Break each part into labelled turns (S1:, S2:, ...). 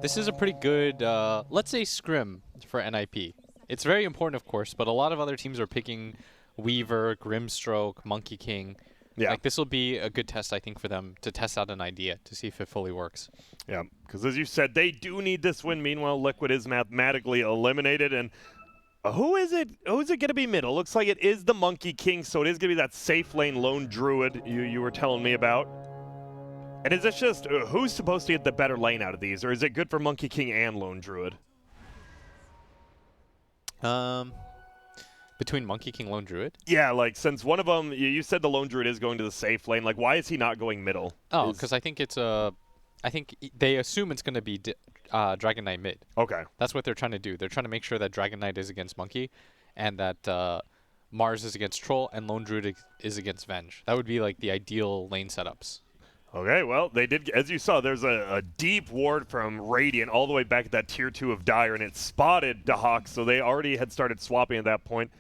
S1: This is a pretty good, let's say, scrim for NIP. It's very important, of course, but a lot of other teams are picking Weaver, Grimstroke, Monkey King.
S2: Yeah.
S1: Like, this will be a good test, I think, for them to test out an idea to see if it fully works.
S2: Yeah, because as you said, they do need this win. Meanwhile, Liquid is mathematically eliminated. And who is it? Who's it going to be middle? Looks like it is the Monkey King, so it is going to be that safe lane lone druid you were telling me about. And is this just who's supposed to get the better lane out of these, or is it good for Monkey King and lone druid?
S1: Between Monkey King, Lone Druid?
S2: Yeah, like since one of them, you said the lone druid is going to the safe lane. Like, why is he not going middle?
S1: Oh, because I think it's a. I think they assume it's going to be Dragon Knight mid.
S2: Okay.
S1: That's what they're trying to do. They're trying to make sure that Dragon Knight is against Monkey, and that Mars is against Troll, and Lone Druid is against Venge. That would be like the ideal lane setups.
S2: Okay, well, they did, as you saw, there's a deep ward from Radiant all the way back at that tier 2 of Dire, and it spotted Dahak, so they already had started swapping at that point.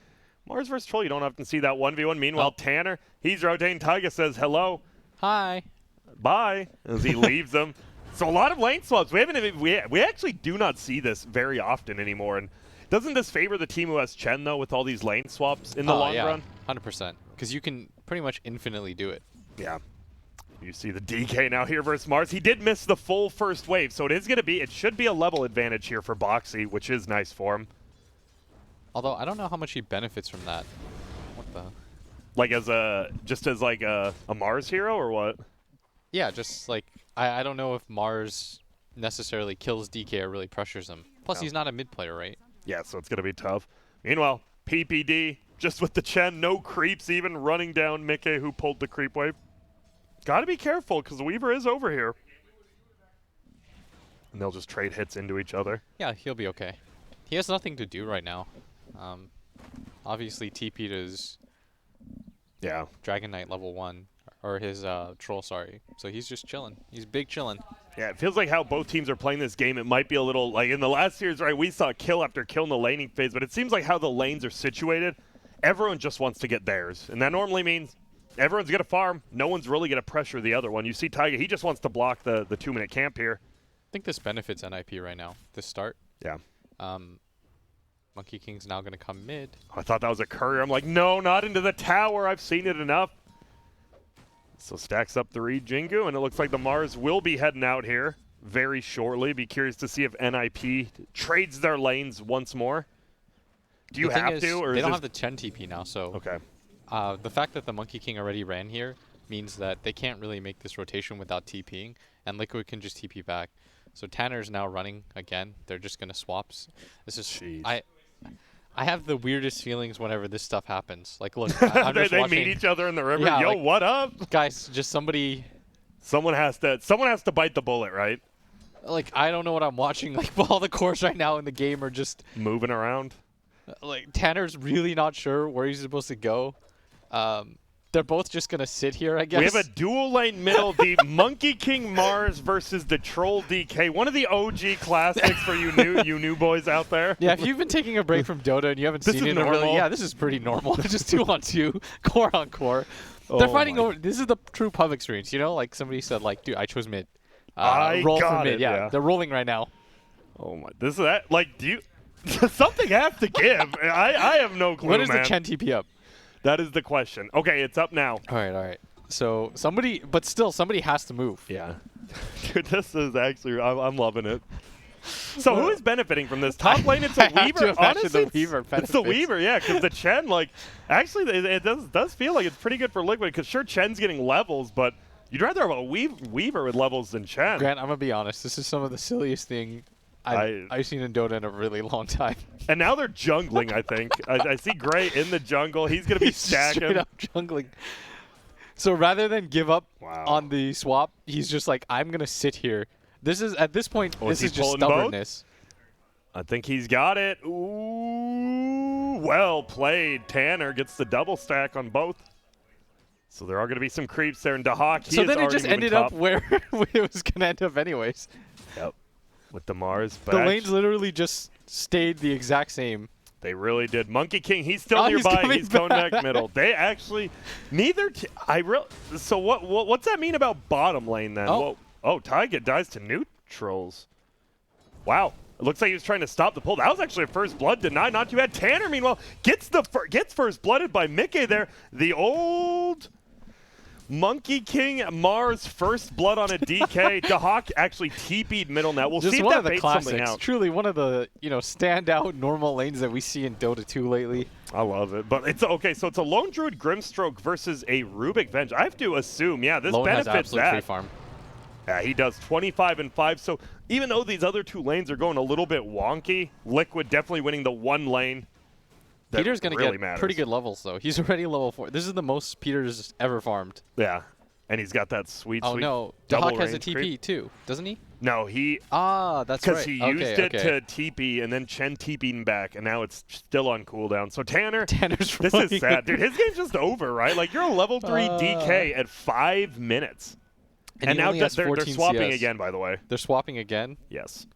S2: Mars versus Troll, you don't often see that 1v1. Meanwhile, Tanner, he's rotating. Taiga says hello.
S1: Hi.
S2: Bye, as he leaves them. So a lot of lane swaps. We actually do not see this very often anymore. And doesn't this favor the team who has Chen, though, with all these lane swaps in the long run?
S1: 100%. Because you can pretty much infinitely do it.
S2: Yeah. You see the DK now here versus Mars. He did miss the full first wave, so it should be a level advantage here for Boxy, which is nice for him.
S1: Although I don't know how much he benefits from that. What the?
S2: Like just as like a Mars hero or what?
S1: Yeah, just like I don't know if Mars necessarily kills DK or really pressures him. Plus, he's not a mid player, right?
S2: Yeah, so it's gonna be tough. Meanwhile, PPD just with the Chen, no creeps even running down Mickey, who pulled the creep wave. Got to be careful because Weaver is over here. And they'll just trade hits into each other.
S1: Yeah, he'll be okay. He has nothing to do right now. Obviously, TP'd his Dragon Knight level 1, or his Troll, sorry. So he's just chilling. He's big chilling.
S2: Yeah, it feels like how both teams are playing this game. It might be a little, like in the last series, right, we saw kill after kill in the laning phase, but it seems like how the lanes are situated, everyone just wants to get theirs. And that normally means everyone's going to farm. No one's really going to pressure the other one. You see Taiga, he just wants to block the 2-minute camp here.
S1: I think this benefits NIP right now, this start.
S2: Yeah.
S1: Monkey King's now going to come mid.
S2: I thought that was a courier. I'm like, no, not into the tower. I've seen it enough. So stacks up 3 Jingu, and it looks like the Mars will be heading out here very shortly. Be curious to see if NIP trades their lanes once more. Do you have to? Or
S1: they don't have the Chen TP now, so
S2: okay.
S1: The fact that the Monkey King already ran here means that they can't really make this rotation without TPing, and Liquid can just TP back. So Tanner's now running again. They're just going to swap. This is I have the weirdest feelings whenever this stuff happens. Like, look, I'm just
S2: they
S1: watching.
S2: meet each other in the river.
S1: Yeah,
S2: Yo,
S1: like,
S2: what up?
S1: Guys, just somebody.
S2: Someone has to bite the bullet, right?
S1: Like, I don't know what I'm watching. Like, all the cores right now in the game are just
S2: moving around.
S1: Like, Tanner's really not sure where he's supposed to go. They're both just going to sit here, I guess.
S2: We have a dual lane middle, the Monkey King Mars versus the Troll DK. One of the OG classics for you new boys out there.
S1: Yeah, if you've been taking a break from Dota and you haven't seen it, really, yeah, this is pretty normal. Just 2-on-2, core on core. They're fighting over. This is the true pub experience, you know? Like somebody said, like, dude, I chose mid. Roll for mid. Yeah, they're rolling right now.
S2: Oh my, this is that. Like, do you? Something has to give. I have no clue.
S1: When is
S2: man.
S1: the Chen TP up?
S2: That is the question. Okay, it's up now.
S1: All right. So somebody, but still, somebody has to move.
S2: Yeah. Dude, this is actually, I'm loving it. So who is benefiting from this? Top lane, it's a Weaver. Honestly, it's the Weaver, yeah, because the Chen, like, actually, it does feel like it's pretty good for Liquid, because sure, Chen's getting levels, but you'd rather have a Weaver with levels than Chen.
S1: Grant, I'm going to be honest. This is some of the silliest thing I've seen in Dota in a really long time.
S2: And now they're jungling, I think. I see Gray in the jungle. He's going to be stacking.
S1: Straight up jungling. So rather than give up on the swap, he's just like, I'm going to sit here. This is, at this point, this is just stubbornness.
S2: Both? I think he's got it. Ooh, well played. Tanner gets the double stack on both. So there are going to be some creeps there in Dahak.
S1: So then it just ended up where it was going to end up anyways.
S2: Yep. With the Mars.
S1: But the lanes literally just stayed the exact same.
S2: They really did. Monkey King, he's still nearby. He's going back middle. They actually, so what's that mean about bottom lane then?
S1: Oh,
S2: Taiga dies to neutrals. Wow. It looks like he was trying to stop the pull. That was actually a first blood denied. Not too bad. Tanner, meanwhile, gets first blooded by Mickey there. The old Monkey King Mars first blood on a DK. Dahak actually TP'd middle net. We'll
S1: Just
S2: see if
S1: one
S2: that
S1: of the
S2: baits something
S1: classics.
S2: out.
S1: Truly one of the standout normal lanes that we see in Dota 2 lately.
S2: I love it. But it's okay, so it's a Lone Druid Grimstroke versus a Rubik Venge. I have to assume, yeah, this
S1: Lone has
S2: benefits
S1: absolute
S2: that.
S1: free farm.
S2: Yeah, he does 25 and 5. So even though these other two lanes are going a little bit wonky, Liquid definitely winning the one lane.
S1: Peter's going to
S2: really
S1: get
S2: matters.
S1: pretty good levels, though. He's already level 4. This is the most Peter's ever farmed.
S2: Yeah, and he's got that sweet,
S1: Oh,
S2: sweet
S1: no.
S2: double
S1: Dahak has a
S2: range
S1: TP,
S2: creep.
S1: too, doesn't he?
S2: No, he...
S1: Ah, that's right.
S2: Because he used it to TP, and then Chen TP'd him back, and now it's still on cooldown. So Tanner,
S1: Tanner's
S2: this is sad. Dude, his game's just over, right? Like, you're a level 3 DK at 5 minutes. And now they're swapping
S1: CS.
S2: again, by the way.
S1: They're swapping again?
S2: Yes.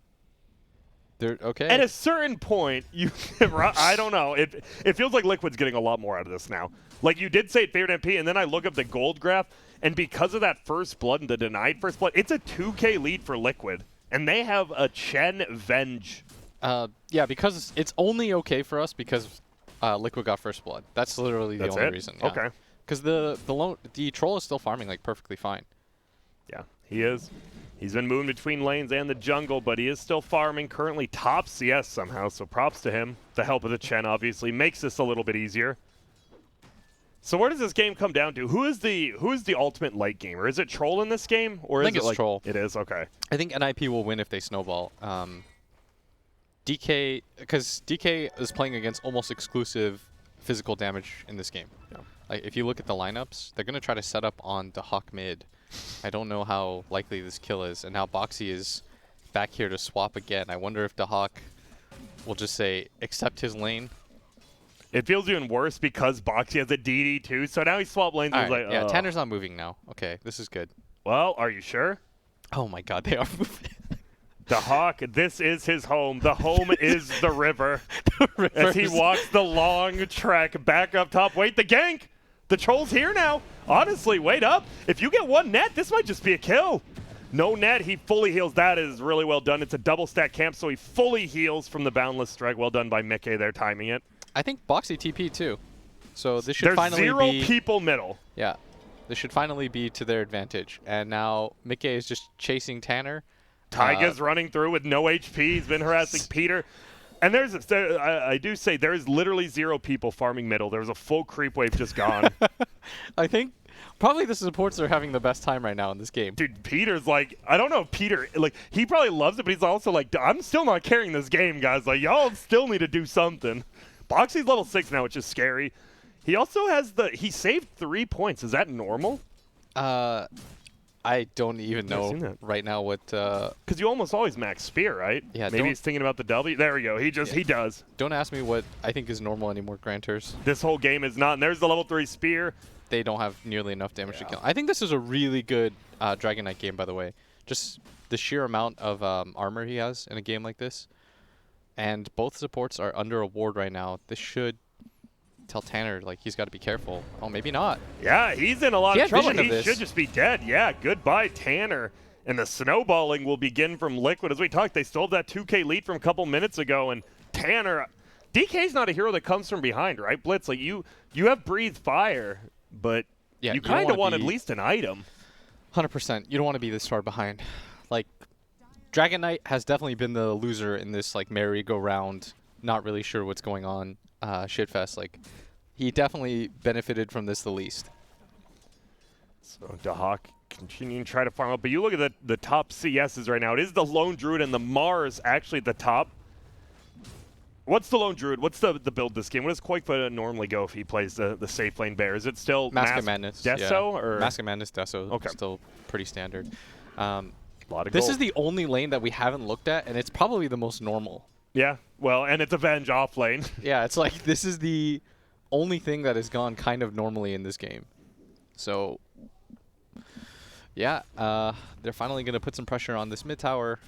S1: They're okay.
S2: At a certain point, you I don't know. It feels like Liquid's getting a lot more out of this now. Like, you did say it favored MP, and then I look up the gold graph, and because of that first blood and the denied first blood, it's a 2K lead for Liquid. And they have a Chen Venge.
S1: Yeah, because it's only okay for us because Liquid got first blood. That's literally the only reason. Yeah.
S2: Okay.
S1: Because the troll is still farming like perfectly fine.
S2: Yeah, he is. He's been moving between lanes and the jungle, but he is still farming. Currently top CS somehow, so props to him. The help of the Chen obviously makes this a little bit easier. So where does this game come down to? Who is the ultimate late gamer? Is it Troll in this game, or
S1: I
S2: is
S1: think
S2: it
S1: it's
S2: like
S1: Troll.
S2: It is, okay.
S1: I think NIP will win if they snowball. DK, because DK is playing against almost exclusive physical damage in this game.
S2: Yeah.
S1: Like, if you look at the lineups, they're gonna try to set up on the Hawk mid. I don't know how likely this kill is, and now Boxy is back here to swap again. I wonder if the Hawk will just say accept his lane.
S2: It feels even worse because Boxy has a DD too, so now he swapped lanes and
S1: Right,
S2: was like,
S1: yeah,
S2: oh.
S1: Tanner's not moving now. Okay, this is good.
S2: Well, are you sure?
S1: Oh my god, they are moving.
S2: The Hawk, this is his home. The home is the river. As he walks the long trek back up top. Wait, the gank! The Troll's here now. Honestly, wait up. If you get one net, this might just be a kill. No net, he fully heals. That is really well done. It's a double stack camp, so he fully heals from the Boundless Strike. Well done by Mickey there, timing it.
S1: I think Boxy TP too. So this should finally
S2: There's 0
S1: be...
S2: people middle.
S1: Yeah. This should finally be to their advantage. And now Mickey is just chasing Tanner.
S2: Taiga's running through with no HP. He's been harassing Peter. And I do say there is literally 0 people farming middle. There was a full creep wave just gone.
S1: I think probably the supports are having the best time right now in this game.
S2: Dude, Peter's like, I don't know if Peter, like, he probably loves it, but he's also like, I'm still not carrying this game, guys. Like, y'all still need to do something. Boxy's level 6 now, which is scary. He also has he saved 3 points. Is that normal?
S1: I don't even know right now what...
S2: Because you almost always max spear, right?
S1: Yeah.
S2: Maybe he's thinking about the W. There we go. He does.
S1: Don't ask me what I think is normal anymore, Granters.
S2: This whole game is not. And there's the level 3 spear.
S1: They don't have nearly enough damage to kill. I think this is a really good Dragon Knight game, by the way. Just the sheer amount of armor he has in a game like this. And both supports are under a ward right now. This should tell Tanner, like, he's got to be careful. Oh, maybe not.
S2: Yeah, he's in a lot of trouble.
S1: Vision of
S2: He
S1: this.
S2: should just be dead. Yeah, goodbye, Tanner. And the snowballing will begin from Liquid. As we talked, they stole that 2K lead from a couple minutes ago. And Tanner, DK's not a hero that comes from behind, right, Blitz? Like, you have breathed fire, but
S1: Yeah,
S2: you kind of want at least an item.
S1: 100%. You don't want to be this far behind. Like, Dragon Knight has definitely been the loser in this, like, merry-go-round, not really sure what's going on shitfest. Like, he definitely benefited from this the least.
S2: So Dahak continuing to try to farm up. But you look at the top CSs right now. It is the Lone Druid and the Mars actually at the top. What's the Lone Druid? What's the build this game? What does Koikfa normally go if he plays the safe lane bear? Is it still
S1: Mask of Madness.
S2: Deso?
S1: Yeah.
S2: Or?
S1: Mask of Madness, Deso.
S2: Okay.
S1: Still pretty standard.
S2: This
S1: is the only lane that we haven't looked at, and it's probably the most normal.
S2: Yeah, well, and it's Avenge off lane.
S1: Yeah, it's like this is the only thing that has gone kind of normally in this game. So, yeah, they're finally going to put some pressure on this mid tower.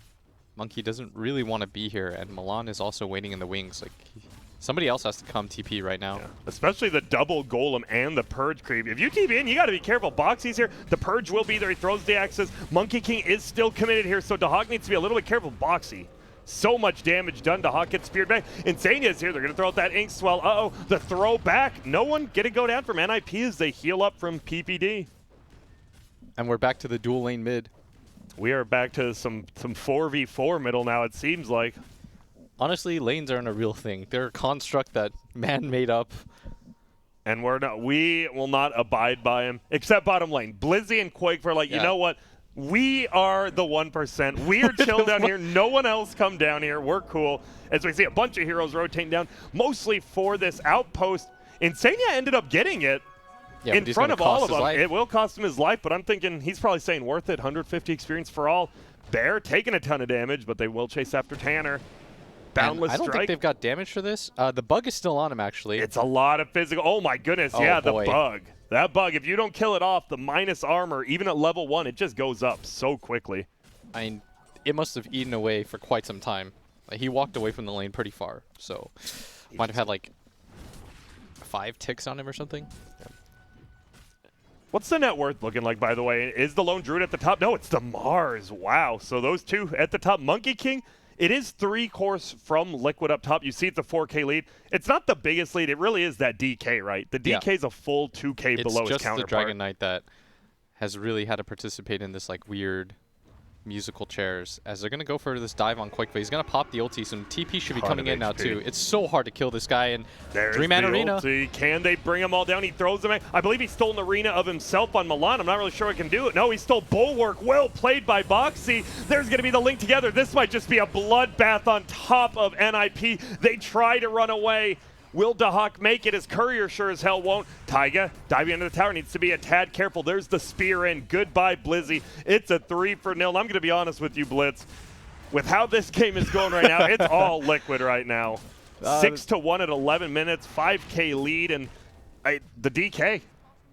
S1: Monkey doesn't really want to be here, and Milan is also waiting in the wings. Like, somebody else has to come TP right now.
S2: Yeah. Especially the double golem and the purge creep. If you TP in, you got to be careful. Boxy's here. The purge will be there. He throws the axes. Monkey King is still committed here, so Dahak needs to be a little bit careful. Boxy So much damage done. Dahak gets speared back. Insania's here. They're going to throw out that ink swell. Uh-oh. The throw back. No one get a go down from NIP as they heal up from PPD.
S1: And we're back to the dual lane mid.
S2: We are back to some 4v4 middle now, it seems like.
S1: Honestly, lanes aren't a real thing. They're a construct that man made up.
S2: And we will not abide by him, except bottom lane. Blizzy and Quake for like, you know what? We are the 1%. We are chill down here. No one else come down here. We're cool. As we see a bunch of heroes rotating down, mostly for this outpost. Insania ended up getting it in front of all of them. It will cost him his life, but I'm thinking he's probably saying worth it. 150 experience for all. They're taking a ton of damage, but they will chase after Tanner. Boundless
S1: I don't think they've got damage for this. The bug is still on him, actually.
S2: It's a lot of physical. Oh, my goodness.
S1: Oh,
S2: yeah,
S1: boy.
S2: the bug. That bug, if you don't kill it off, the minus armor, even at level 1, it just goes up so quickly.
S1: I mean, it must have eaten away for quite some time. Like, he walked away from the lane pretty far, so might have had like 5 ticks on him or something.
S2: What's the net worth looking like, by the way? Is the Lone Druid at the top? No, it's the Mars. Wow. So those two at the top. Monkey King, it is 3 cores from Liquid up top. You see it's a 4K lead. It's not the biggest lead. It really is that DK, right? The DK is a full 2K below his counterpart.
S1: It's just the Dragon Knight that has really had to participate in this like weird musical chairs, as they're going to go for this dive on Quick, but he's going to pop the ulti. Some TP should be coming in now too. It's so hard to kill this guy, and 3-man arena.
S2: Ulti. Can they bring him all down? He throws them. I believe he stole an arena of himself on Milan. I'm not really sure I can do it. No, he stole Bulwark. Well played by Boxy. There's going to be the link together. This might just be a bloodbath on top of NIP. They try to run away. Will Dahak make it? His courier sure as hell won't. Taiga diving into the tower, needs to be a tad careful. There's the spear in. Goodbye, Blizzy. It's a 3-0. I'm going to be honest with you, Blitz. With how this game is going right now, it's all Liquid right now. 6-1 at 11 minutes, 5K lead, and the DK.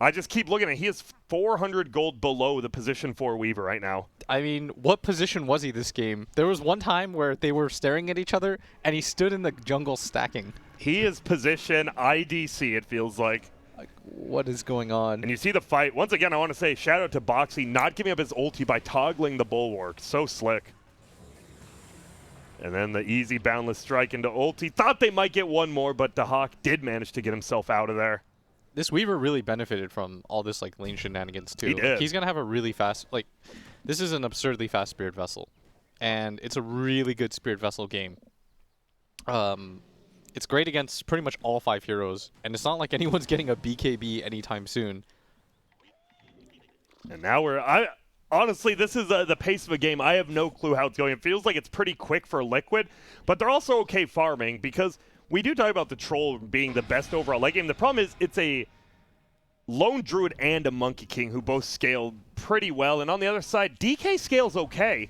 S2: I just keep looking at it. He is 400 gold below the position 4 Weaver right now.
S1: I mean, what position was he this game? There was one time where they were staring at each other, and he stood in the jungle stacking.
S2: He is position IDC, it feels like.
S1: Like, what is going on?
S2: And you see the fight. Once again, I want to say shout out to Boxy not giving up his ulti by toggling the Bulwark. So slick. And then the easy boundless strike into ulti. Thought they might get one more, but Dahak did manage to get himself out of there.
S1: This Weaver really benefited from all this like lane shenanigans too.
S2: He did.
S1: He's going to have a really fast, like, this is an absurdly fast Spirit Vessel. And it's a really good Spirit Vessel game. It's great against pretty much all 5 heroes, and it's not like anyone's getting a BKB anytime soon.
S2: And now honestly, this is the pace of a game. I have no clue how it's going. It feels like it's pretty quick for Liquid, but they're also okay farming, because we do talk about the Troll being the best overall late game. The problem is it's a Lone Druid and a Monkey King who both scale pretty well, and on the other side, DK scales okay,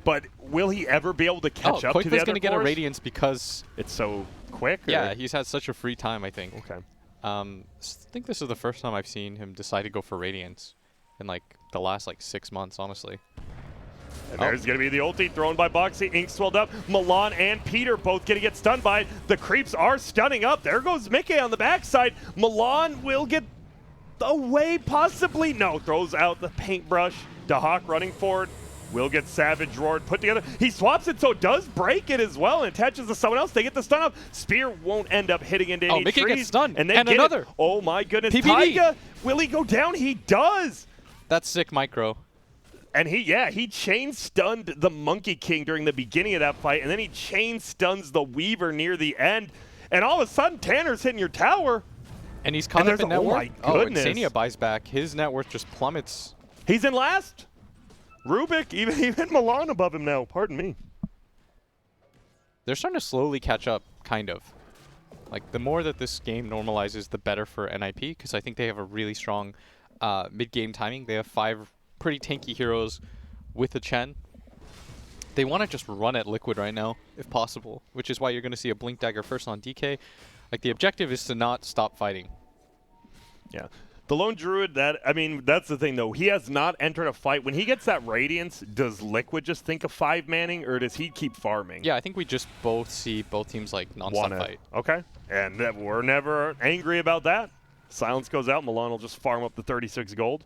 S2: but will he ever be able to catch up to the other
S1: going to get a Radiance because
S2: it's so quick?
S1: Yeah, he's had such a free time, I think.
S2: Okay.
S1: I think this is the first time I've seen him decide to go for Radiance in like the last like 6 months, honestly.
S2: And there's going to be the ulti thrown by Boxy. Ink swelled up. Milan and Peter both going to get stunned by it. The creeps are stunning up. There goes Mickey on the backside. Milan will get away, possibly. No, throws out the paintbrush. Dahak running forward. Will get Savage Roared put together. He swaps it, so it does break it as well, and attaches to someone else. They get the stun up. Spear won't end up hitting into any
S1: Mickey
S2: trees.
S1: Gets stunned.
S2: And then
S1: another.
S2: Oh my goodness.
S1: PPD.
S2: Taiga, will he go down? He does.
S1: That's sick micro.
S2: And he chain stunned the Monkey King during the beginning of that fight, and then he chain stuns the Weaver near the end. And all of a sudden, Tanner's hitting your tower.
S1: And he's caught up in net worth.
S2: Oh my goodness.
S1: Insania buys back. His net worth just plummets.
S2: He's in last. Rubik, even Milan above him now. Pardon me.
S1: They're starting to slowly catch up, kind of. Like, the more that this game normalizes, the better for NIP, because I think they have a really strong mid-game timing. They have 5 pretty tanky heroes with a Chen. They want to just run at Liquid right now, if possible, which is why you're going to see a Blink Dagger first on DK. Like, the objective is to not stop fighting.
S2: Yeah. The Lone Druid, that's the thing, though. He has not entered a fight. When he gets that Radiance, does Liquid just think of 5-manning, or does he keep farming?
S1: Yeah, I think we just both see both teams, like, non-stop fight.
S2: Okay. And we're never angry about that. Silence goes out. Milan will just farm up the 36 gold.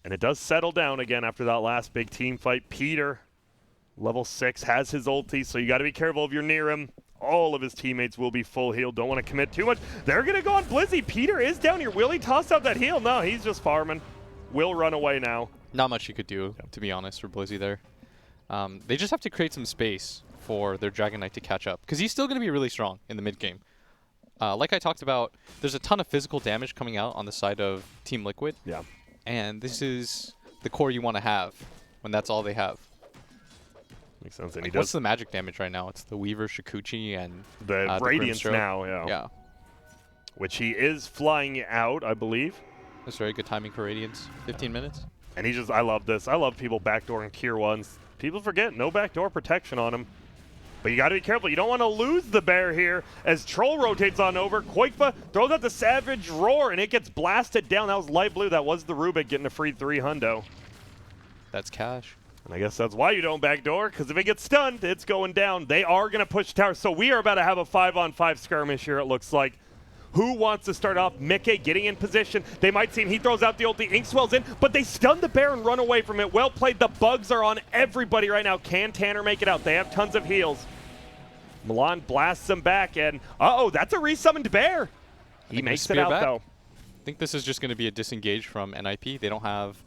S2: And it does settle down again after that last big team fight. Peter Level 6 has his ulti, so you got to be careful if you're near him. All of his teammates will be full healed. Don't want to commit too much. They're going to go on Blizzy. Peter is down here. Will he toss out that heal? No, he's just farming. Will run away now.
S1: Not much you could do, to be honest, for Blizzy there. They just have to create some space for their Dragon Knight to catch up, because he's still going to be really strong in the mid game. Like I talked about, there's a ton of physical damage coming out on the side of Team Liquid.
S2: Yeah.
S1: And this is the core you want to have when that's all they have.
S2: Makes sense. And
S1: like, what's the magic damage right now? It's the Weaver, Shikuchi, and
S2: the Radiance
S1: Grimstroke.
S2: now,
S1: Yeah.
S2: Which he is flying out, I believe.
S1: That's very good timing for Radiance. 15 minutes.
S2: And he just, I love this. I love people backdooring tier 1s. People forget, no backdoor protection on him. But you got to be careful. You don't want to lose the bear here as Troll rotates on over. Koikva throws out the Savage Roar, and it gets blasted down. That was light blue. That was the Rubik getting a free 3 hundo.
S1: That's cash.
S2: And I guess that's why you don't backdoor, because if it gets stunned, it's going down. They are going to push tower. So we are about to have a 5-on-5 skirmish here, it looks like. Who wants to start off? Mickey getting in position. They might see him. He throws out the ulti. Inkswell's in, but they stun the bear and run away from it. Well played. The bugs are on everybody right now. Can Tanner make it out? They have tons of heals. Milan blasts them back, and uh-oh, that's a resummoned bear. He makes it out, though.
S1: I think this is just going to be a disengage from NIP. They don't have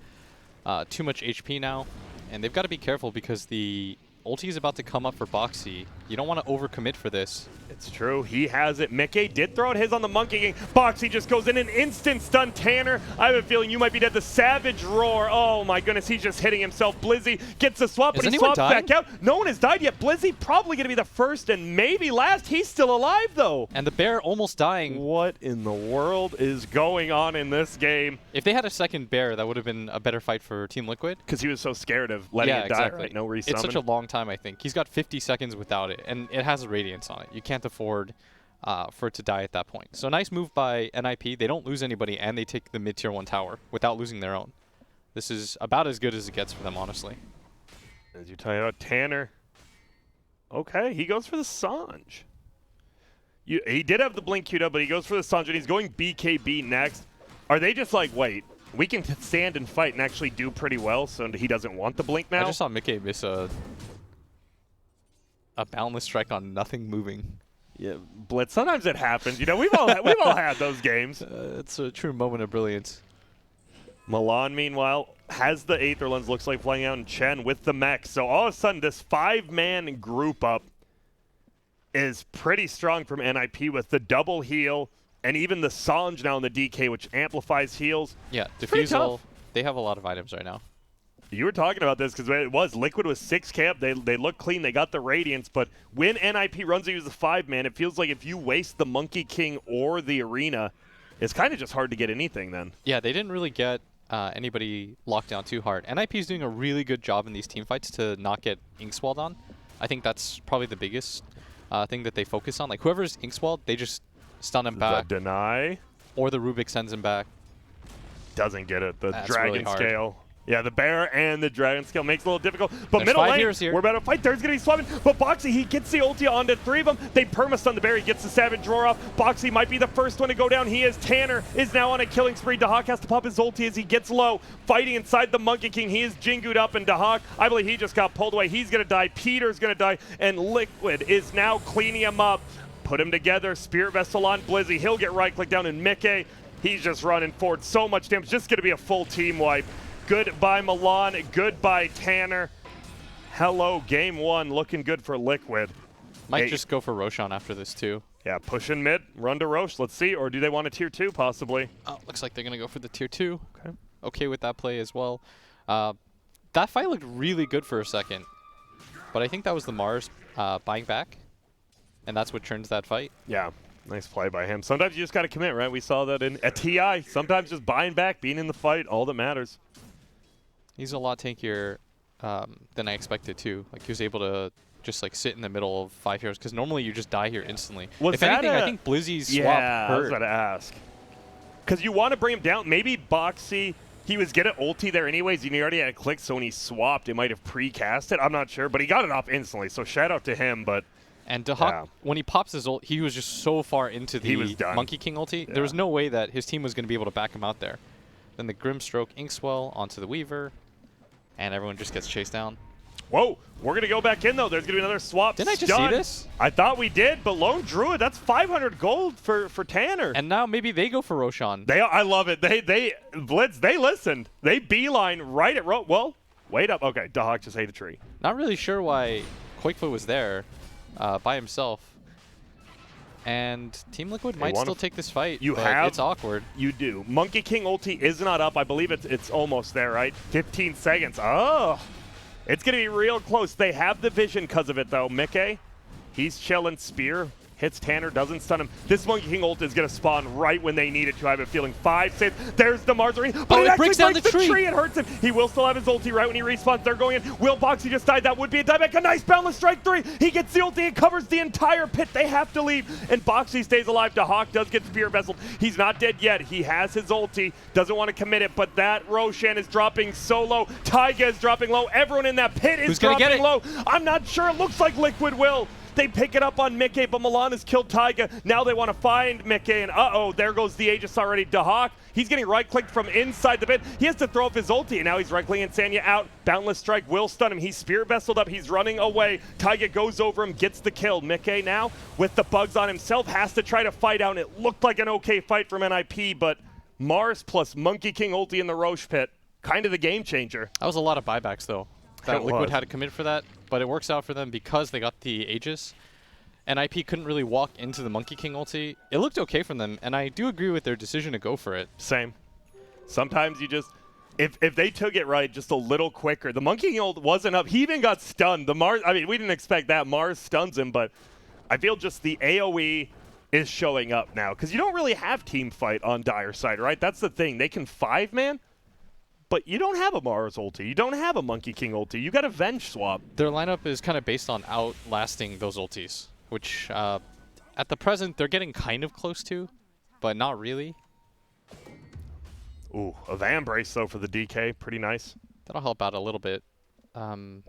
S1: too much HP now, and they've got to be careful because the ulti is about to come up for Boxy. You don't want to overcommit for this.
S2: It's true. He has it. Mickey did throw out his on the Monkey King. Boxy just goes in an instant stun. Tanner, I have a feeling you might be dead. The Savage Roar. Oh, my goodness. He's just hitting himself. Blizzy gets the swap, but he swaps back out. No one has died yet. Blizzy probably going to be the first and maybe last. He's still alive, though.
S1: And the bear almost dying.
S2: What in the world is going on in this game?
S1: If they had a second bear, that would have been a better fight for Team Liquid.
S2: Because he was so scared of letting it die, right? No resummon.
S1: It's such a long time, I think. He's got 50 seconds without it, and it has a Radiance on it. You can't afford for it to die at that point. So nice move by NIP. They don't lose anybody, and they take the mid-tier 1 tower without losing their own. This is about as good as it gets for them, honestly.
S2: As you talk about Tanner. Okay, he goes for the Sanj. He did have the blink queued up, but he goes for the Sanj, and he's going BKB next. Are they just like, wait, we can stand and fight and actually do pretty well, so he doesn't want the blink now?
S1: I just saw Mickey miss a boundless strike on nothing moving.
S2: Yeah, Blitz. Sometimes it happens. You know, we've all had those games.
S1: It's a true moment of brilliance.
S2: Milan, meanwhile, has the Aether Lens, looks like playing out in Chen with the mech. So all of a sudden, this 5-man group up is pretty strong from NIP with the double heal and even the Sanj now in the DK, which amplifies heals.
S1: Yeah, Diffusal. They have a lot of items right now.
S2: You were talking about this because it was Liquid was 6k up. They look clean. They got the Radiance. But when NIP runs you as a 5-man, it feels like if you waste the Monkey King or the Arena, it's kind of just hard to get anything then.
S1: Yeah, they didn't really get anybody locked down too hard. NIP is doing a really good job in these team fights to not get Inkswelled on. I think that's probably the biggest thing that they focus on. Like, whoever's Inkswelled, they just stun him back.
S2: The deny.
S1: Or the Rubik sends him back.
S2: Doesn't get it. The
S1: That's
S2: Dragon
S1: really hard.
S2: Scale. Yeah, the bear and the Dragon Scale makes it a little difficult. But
S1: There's
S2: middle
S1: 5
S2: lane,
S1: heroes here.
S2: we're about to fight. There's going to be swapping. But Boxy, he gets the ulti onto 3 of them. They perma-stun the bear. He gets the Savage Roar off. Boxy might be the first one to go down. He is. Tanner is now on a killing spree. Dahak has to pop his ulti as he gets low. Fighting inside the Monkey King. He is Jingu'd up, and Dahak, I believe he just got pulled away. He's going to die. Peter's going to die. And Liquid is now cleaning him up. Put him together. Spirit Vessel on Blizzy. He'll get right-click down in Mickey. He's just running forward. So much damage. Just going to be a full team wipe. Goodbye, Milan. Goodbye, Tanner. Hello, game 1. Looking good for Liquid.
S1: Might just go for Roshan after this, too.
S2: Yeah, pushing mid. Run to Roche. Let's see. Or do they want a tier 2, possibly?
S1: Oh, looks like they're going to go for the tier 2.
S2: Okay.
S1: Okay with that play as well. That fight looked really good for a second. But I think that was the Mars buying back. And that's what turns that fight.
S2: Yeah. Nice play by him. Sometimes you just got to commit, right? We saw that in a TI. Sometimes just buying back, being in the fight, all that matters.
S1: He's a lot tankier than I expected, too. Like, he was able to just, like, sit in the middle of 5 heroes. Because normally you just die here instantly. If anything, I think Blizzy's swap hurt.
S2: I was about to ask. Because you want to bring him down. Maybe Boxy, he was getting ulti there anyways. He already had a click, so when he swapped, it might have pre-cast it. I'm not sure. But he got it off instantly, so shout out to him. But
S1: And Dahak, when he pops his ult, he was just so far into the Monkey King ulti. There was no way that his team was going to be able to back him out there. Then the Grimstroke Inkswell onto the Weaver, and everyone just gets chased down.
S2: Whoa, we're going to go back in, though. There's going to be another swap.
S1: Didn't I just see this?
S2: I thought we did, but Lone Druid, that's 500 gold for Tanner.
S1: And now maybe they go for Roshan.
S2: I love it. Blitz, they listened. They beeline right at well, wait up. Okay, Dahak just ate a tree.
S1: Not really sure why Quakefoot was there by himself. And Team Liquid might still take this fight, but it's awkward.
S2: You do. Monkey King ulti is not up. I believe it's almost there, right? 15 seconds. Oh, it's going to be real close. They have the vision because of it, though. Mickey, he's chilling. Spear hits Tanner, doesn't stun him. This Monkey King ult is going to spawn right when they need it to. I have a feeling 5 saves. There's the Margarine, but it
S1: breaks down the tree.
S2: It hurts him. He will still have his ulti right when he respawns. They're going in. Will Boxy just died. That would be a dieback. A nice boundless strike 3. He gets the ulti. It covers the entire pit. They have to leave, and Boxy stays alive. Dahak does get spear vesseled. He's not dead yet. He has his ulti. Doesn't want to commit it, but that Roshan is dropping so low. Taiga is dropping low. Everyone in that pit is dropping low. I'm not sure. It looks like Liquid will. They pick it up on Mickey, but Milan has killed Taiga. Now they want to find Mickey, and uh-oh, there goes the Aegis already. Dahak, he's getting right-clicked from inside the pit. He has to throw up his ulti, and now he's right-clicking Sanya out. Boundless Strike will stun him. He's spear-vesseled up. He's running away. Taiga goes over him, gets the kill. Mickey now, with the bugs on himself, has to try to fight out, and it looked like an okay fight from NIP, but Mars plus Monkey King ulti in the Roche pit, kind of the game changer.
S1: That was a lot of buybacks, though. That Liquid had to commit for that, but it works out for them because they got the Aegis. And IP couldn't really walk into the Monkey King ulti. It looked okay from them, and I do agree with their decision to go for it.
S2: Same. Sometimes you just, if they took it right just a little quicker, the Monkey King ult wasn't up. He even got stunned. I mean, we didn't expect that. Mars stuns him, but I feel just the AoE is showing up now, because you don't really have team fight on Dire side, right? That's the thing. They can 5-man, but you don't have a Mars ulti. You don't have a Monkey King ulti. You got a Venge swap.
S1: Their lineup is kind of based on outlasting those ultis, which at the present they're getting kind of close to, but not really.
S2: Ooh, a Van Brace, though, for the DK. Pretty nice.
S1: That'll help out a little bit. I mean,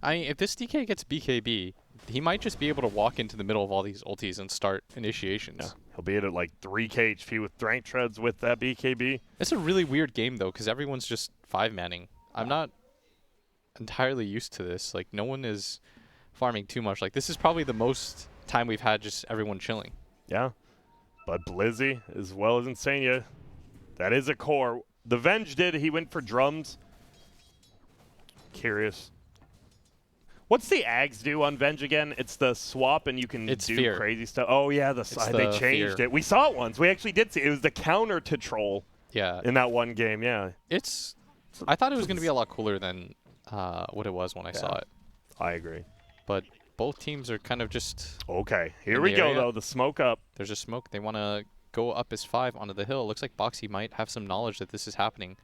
S1: if this DK gets BKB, he might just be able to walk into the middle of all these ultis and start initiations.
S2: Yeah. He'll be at like 3k HP with Rank Treads with that BKB.
S1: It's a really weird game, though, because everyone's just 5-manning. I'm not entirely used to this. Like, no one is farming too much. Like, this is probably the most time we've had just everyone chilling.
S2: Yeah. But Blizzy, as well as Insania, that is a core. The Venge did. He went for drums. Curious. What's the Ags do on Venge again? It's the swap and you can do
S1: fear.
S2: Crazy stuff. Oh, yeah, they changed it. We saw it once. We actually did see it. It was the counter to troll.
S1: Yeah.
S2: In that one game, yeah.
S1: I thought it was going to be a lot cooler than what it was when I saw it.
S2: I agree.
S1: But both teams are kind of just...
S2: Okay, here we go, though. The smoke up.
S1: There's a smoke. They want to go up as 5 onto the hill. It looks like Boxy might have some knowledge that this is happening.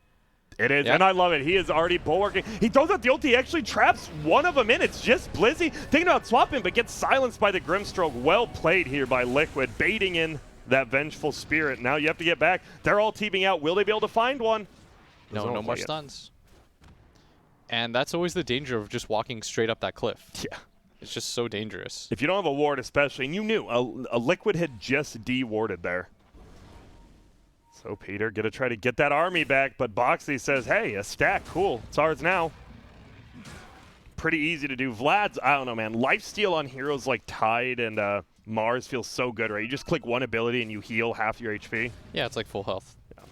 S2: It is, and I love it. He is already bulwarking. He throws out the ulti. He actually traps one of them in. It's just Blizzy thinking about swapping, but gets silenced by the Grimstroke. Well played here by Liquid, baiting in that vengeful spirit. Now you have to get back. They're all teaming out. Will they be able to find one?
S1: No more stuns. And that's always the danger of just walking straight up that cliff.
S2: Yeah.
S1: It's just so dangerous.
S2: If you don't have a ward especially, and you knew, a Liquid had just de-warded there. So Peter gonna try to get that army back, but Boxy says, hey, a stack, cool, it's ours now. Pretty easy to do. Vlad's, I don't know, man, lifesteal on heroes like Tide and Mars feels so good, right? You just click one ability and you heal half your HP.
S1: Yeah, it's like full health.
S2: Yeah.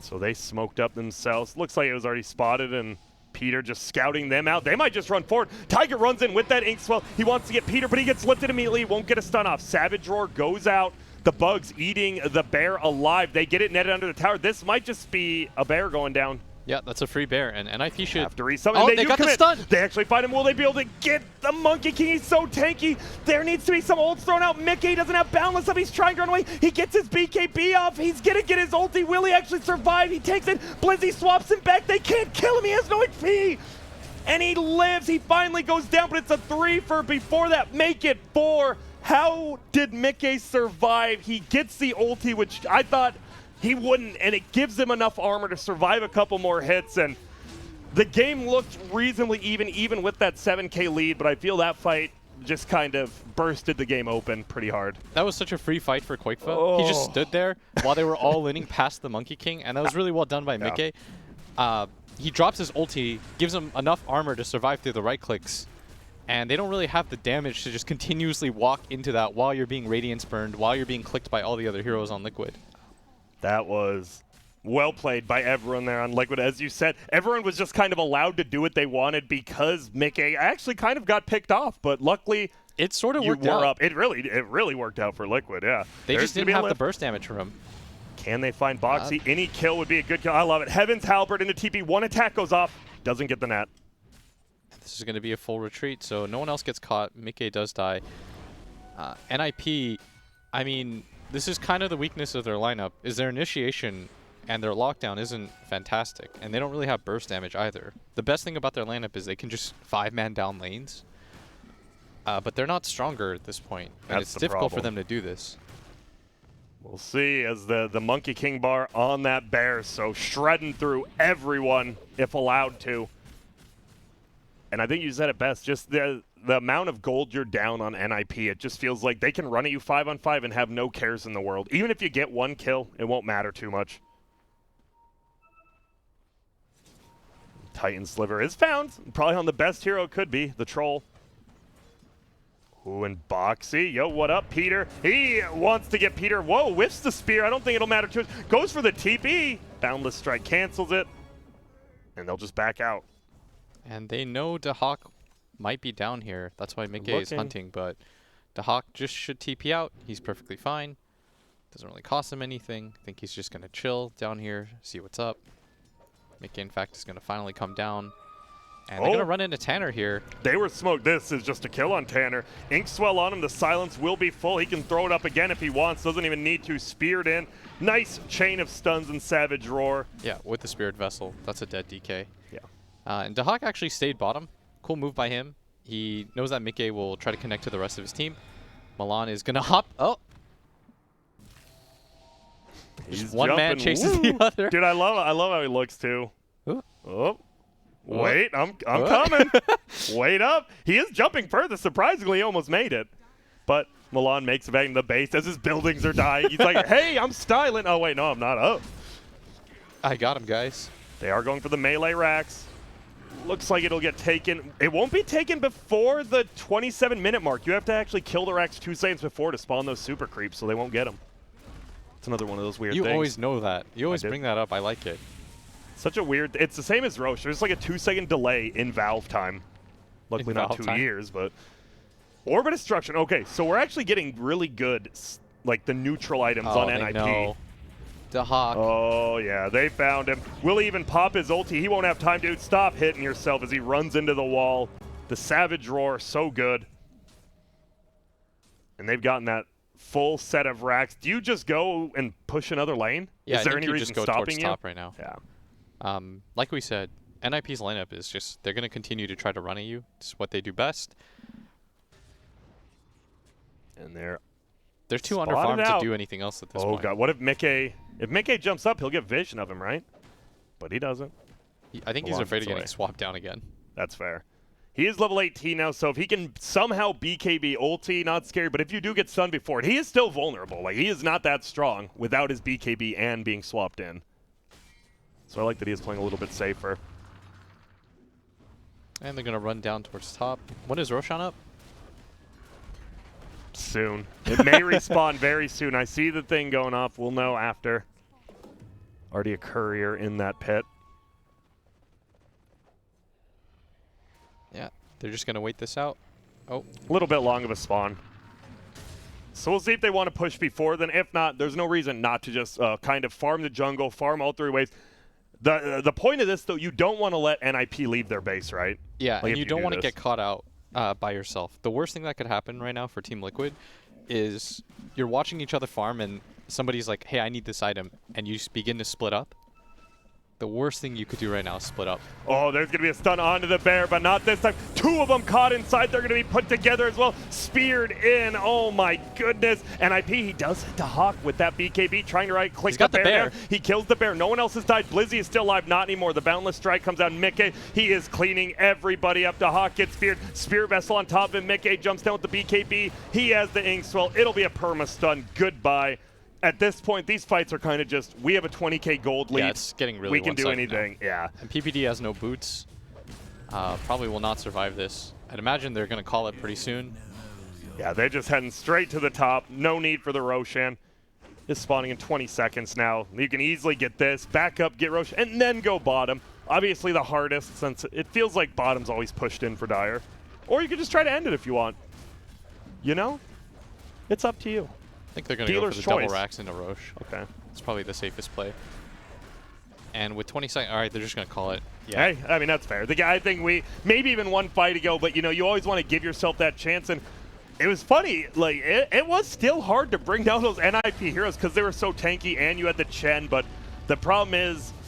S2: So they smoked up themselves. Looks like it was already spotted, and Peter just scouting them out. They might just run forward. Tiger runs in with that Inkswell. He wants to get Peter, but he gets lifted immediately. Won't get a stun off. Savage Roar goes out. The bugs eating the bear alive. They get it netted under the tower. This might just be a bear going down.
S1: Yeah, that's a free bear, and NIP should...
S2: Have to resummon.
S1: Oh, they got the stun!
S2: They actually find him. Will they be able to get the Monkey King? He's so tanky. There needs to be some ults thrown out. Mickey doesn't have Boundless up. He's trying to run away. He gets his BKB off. He's going to get his ulti. Will he actually survive? He takes it. Blizzy swaps him back. They can't kill him. He has no HP. And he lives. He finally goes down, but it's a 3 for before that. Make it 4. How did Mickey survive? He gets the ulti, which I thought he wouldn't, and it gives him enough armor to survive a couple more hits, and the game looked reasonably even with that 7k lead, but I feel that fight just kind of bursted the game open pretty hard.
S1: That was such a free fight for Quakefoot. He just stood there while they were all inning past the Monkey King, and that was really well done by Mickey. he drops his ulti, gives him enough armor to survive through the right clicks, and they don't really have the damage to just continuously walk into that while you're being Radiance burned, while you're being clicked by all the other heroes on Liquid.
S2: That was well played by everyone there on Liquid. As you said, everyone was just kind of allowed to do what they wanted because Mickey actually kind of got picked off, but luckily
S1: it sort of
S2: you
S1: worked
S2: were
S1: out.
S2: up. It really worked out for Liquid, yeah.
S1: They
S2: There's
S1: just
S2: gonna
S1: didn't
S2: be a
S1: have the
S2: lift.
S1: burst damage from him.
S2: Can they find Boxy? Any kill would be a good kill. I love it. Heaven's Halberd into TP. One attack goes off. Doesn't get the net.
S1: This is going to be a full retreat, so no one else gets caught. Mickey does die. NIP, I mean, this is kind of the weakness of their lineup, is their initiation and their lockdown isn't fantastic, and they don't really have burst damage either. The best thing about their lineup is they can just 5-man down lanes, but they're not stronger at this point, and it's difficult for them to do this.
S2: We'll see as the Monkey King bar on that bear, so shredding through everyone if allowed to. And I think you said it best, just the amount of gold you're down on NIP, it just feels like they can run at you 5-on-5 and have no cares in the world. Even if you get one kill, it won't matter too much. Titan Sliver is found, probably on the best hero it could be, the Troll. Ooh, and Boxy. Yo, what up, Peter? He wants to get Peter. Whoa, whiffs the spear. I don't think it'll matter too much. Goes for the TP. Boundless Strike cancels it. And they'll just back out.
S1: And they know Dahak might be down here. That's why Mickey is hunting, but Dahak just should TP out. He's perfectly fine. Doesn't really cost him anything. I think he's just going to chill down here, see what's up. Mickey, in fact, is going to finally come down. And they're going to run into Tanner here.
S2: They were smoked. This is just a kill on Tanner. Inkswell on him. The silence will be full. He can throw it up again if he wants. Doesn't even need to. Speared in. Nice chain of stuns and Savage Roar.
S1: Yeah, with the Spirit Vessel. That's a dead DK.
S2: Yeah.
S1: And Dahak actually stayed bottom. Cool move by him. He knows that Mickey will try to connect to the rest of his team. Milan is going to hop. Oh.
S2: He's
S1: one man chases the other.
S2: Dude, I love how he looks too.
S1: Ooh.
S2: Oh. Wait, I'm coming. Wait up. He is jumping further. Surprisingly, he almost made it. But Milan makes it back in the base as his buildings are dying. He's like, hey, I'm styling. Oh, wait, no, I'm not. Oh.
S1: I got him, guys.
S2: They are going for the melee racks. Looks like it'll get taken. It won't be taken before the 27-minute mark. You have to actually kill the racks 2 seconds before to spawn those super creeps, so they won't get them. It's another one of those weird things.
S1: You always know that. You always bring that up. I like it.
S2: Such a weird... It's the same as Roche. There's like a 2-second delay in Valve time. Luckily not 2 years, but... Orbit Destruction. Okay, so we're actually getting really good, like, the neutral items on NIP.
S1: Know. Dahak.
S2: Oh, yeah, they found him. Will he even pop his ulti? He won't have time, dude. Stop hitting yourself as he runs into the wall. The Savage Roar, so good. And they've gotten that full set of racks. Do you just go and push another lane?
S1: Yeah,
S2: is there any
S1: you
S2: reason
S1: just go
S2: stopping
S1: towards
S2: you?
S1: top right now.
S2: Yeah.
S1: Like we said, NIP's lineup is just, they're going to continue to try to run at you. It's what they do best.
S2: And they're
S1: too underfarmed to do anything else at this point.
S2: Oh, God. What if Mickey jumps up, he'll get vision of him, right? But he doesn't.
S1: I think he's afraid of getting swapped down again.
S2: That's fair. He is level 18 now, so if he can somehow BKB ulti, not scary. But if you do get stunned before it, he is still vulnerable. Like, he is not that strong without his BKB and being swapped in. So I like that he is playing a little bit safer.
S1: And they're going to run down towards top. When is Roshan up?
S2: Soon. It may respawn very soon. I see the thing going off. We'll know after. Already a courier in that pit.
S1: Yeah, they're just going to wait this out. Oh.
S2: A little bit long of a spawn. So we'll see if they want to push before then. If not, there's no reason not to just kind of farm the jungle, farm all 3 waves. The point of this, though, you don't want to let NIP leave their base, right?
S1: Yeah,
S2: like
S1: and you don't want to get caught out by yourself. The worst thing that could happen right now for Team Liquid is you're watching each other farm and somebody's like, hey, I need this item, and you just begin to split up. The worst thing you could do right now is split up.
S2: Oh, there's going to be a stun onto the bear, but not this time. 2 of them caught inside. They're going to be put together as well. Speared in. Oh, my goodness. NIP, he does hit the Hawk with that BKB, trying to right-click the bear down. He kills the bear. No one else has died. Blizzy is still alive. Not anymore. The Boundless Strike comes out. Mickey, he is cleaning everybody up. The Hawk gets speared. Spear Vessel on top of him. Mickey jumps down with the BKB. He has the Inkswell. It'll be a perma-stun. Goodbye. at this point, these fights are kind of just, we have a 20k gold lead.
S1: Yeah, it's getting really
S2: we can do
S1: one-sided now.
S2: anything. Yeah.
S1: And PPD has no boots. Probably will not survive this. I'd imagine they're going to call it pretty soon.
S2: Yeah, they're just heading straight to the top. No need for the Roshan. Is spawning in 20 seconds now. You can easily get this, back up, get Roshan, and then go bottom. Obviously the hardest, since it feels like bottom's always pushed in for Dire. Or you could just try to end it if you want. You know? It's up to you.
S1: I think they're going to go for the double racks into Roche.
S2: Okay.
S1: It's probably the safest play. And with 20 seconds, all right, they're just going to call it.
S2: Yeah. Hey, I mean, that's fair. The guy, I think maybe even one fight ago, but you know, you always want to give yourself that chance. And it was funny, like, it was still hard to bring down those NIP heroes because they were so tanky and you had the Chen, but the problem is